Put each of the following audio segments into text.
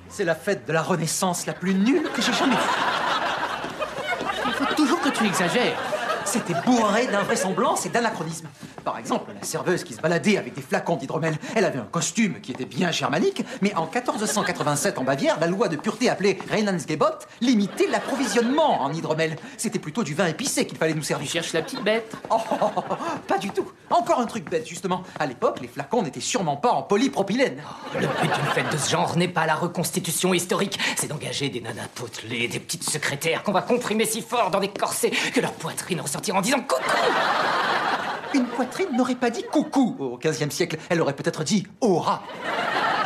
C'est la fête de la Renaissance la plus nulle que j'ai jamais vue. Il faut toujours que tu exagères. C'était bourré d'invraisemblance et d'anachronismes. Par exemple, la serveuse qui se baladait avec des flacons d'hydromel, elle avait un costume qui était bien germanique, mais en 1487 en Bavière, la loi de pureté appelée Reinheitsgebot limitait l'approvisionnement en hydromel. C'était plutôt du vin épicé qu'il fallait nous Tu servir. cherches la petite bête. Pas du tout. Encore un truc bête, justement. À l'époque, les flacons n'étaient sûrement pas en polypropylène. Le but d'une fête de ce genre n'est pas la reconstitution historique, c'est d'engager des nanas potelées, des petites secrétaires qu'on va comprimer si fort dans des corsets que leur poitrine ressortira en disant coucou. Une poitrine n'aurait pas dit coucou au XVe siècle. Elle aurait peut-être dit aura.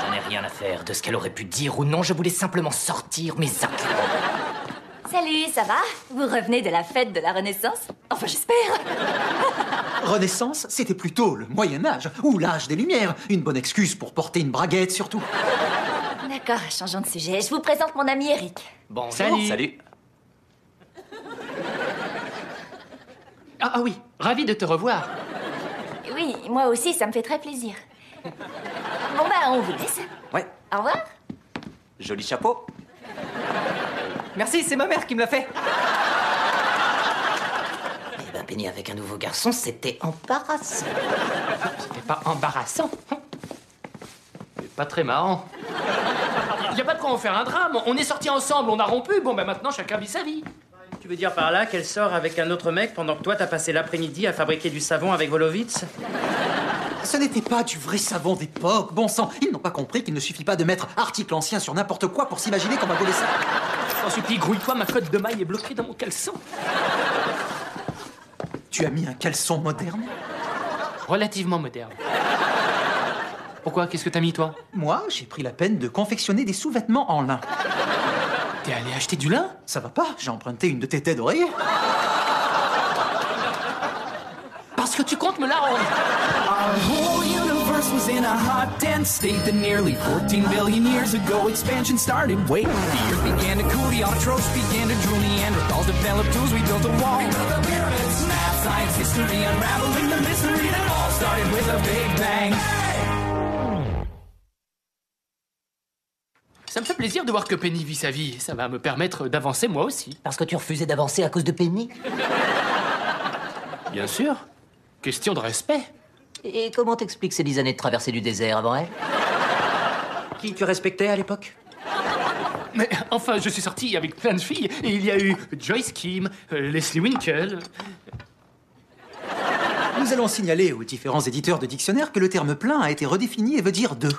J'en ai rien à faire de ce qu'elle aurait pu dire ou non, je voulais simplement sortir mes arguments. Salut, ça va? Vous revenez de la fête de la Renaissance? Enfin, j'espère. Renaissance, c'était plutôt le Moyen-Âge, ou l'âge des Lumières. Une bonne excuse pour porter une braguette, surtout. D'accord, changeons de sujet. Je vous présente mon ami Eric. Bonjour. Salut. Ah oui, ravi de te revoir. Oui, moi aussi, ça me fait très plaisir. Bon, bah, on vous laisse. Ouais, Au revoir. joli chapeau. Merci, c'est ma mère qui me l'a fait. Eh ben, baigner avec un nouveau garçon, c'était embarrassant. C'était pas embarrassant. C'est pas très marrant. Y a pas de quoi en faire un drame. On est sortis ensemble, on a rompu. Bon, ben maintenant, chacun vit sa vie. Tu veux dire par là qu'elle sort avec un autre mec pendant que toi t'as passé l'après-midi à fabriquer du savon avec Volovitz? Ce n'était pas du vrai savon d'époque, bon sang. Ils n'ont pas compris qu'il ne suffit pas de mettre article ancien sur n'importe quoi pour s'imaginer qu'on va voler ça. T'en supplie, grouille-toi, ma cotte de maille est bloquée dans mon caleçon. Tu as mis un caleçon moderne? Relativement moderne. Pourquoi? Qu'est-ce que t'as mis, toi? Moi, j'ai pris la peine de confectionner des sous-vêtements en lin. T'es allé acheter du lin? Ça va pas, j'ai emprunté une de tes têtes d'oreiller. Parce que tu comptes me la rendre. Our whole universe was in a hot, dense state that nearly 14 billion years ago expansion started. Wait, the earth began to cool, the autotrophs began to drool, Neanderthals developed tools, we built a wall. We built the pyramids, math, science, history, unraveling the mystery that all started with a big bang. Ça me fait plaisir de voir que Penny vit sa vie. Ça va me permettre d'avancer moi aussi. Parce que tu refusais d'avancer à cause de Penny. Bien sûr. Question de respect. Et comment t'expliques ces 10 années de traversée du désert avant elle? Qui tu respectais à l'époque? Mais enfin, je suis sorti avec plein de filles. Et il y a eu Joyce Kim, Leslie Winkle. Nous allons signaler aux différents éditeurs de dictionnaires que le terme plein a été redéfini et veut dire deux.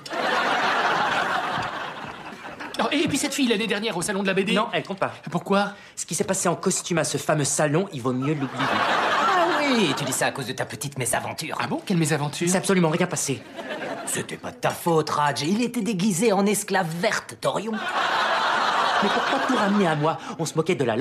Oh, et puis cette fille l'année dernière au salon de la BD. Non, elle compte pas. Pourquoi? Ce qui s'est passé en costume à ce fameux salon, il vaut mieux l'oublier. Ah oui, tu dis ça à cause de ta petite mésaventure. Ah bon? Quelle mésaventure? Il s'est absolument rien passé. C'était pas de ta faute, Raj. Il était déguisé en esclave verte, Torion. Mais pourquoi tout ramener à moi? On se moquait de la langue.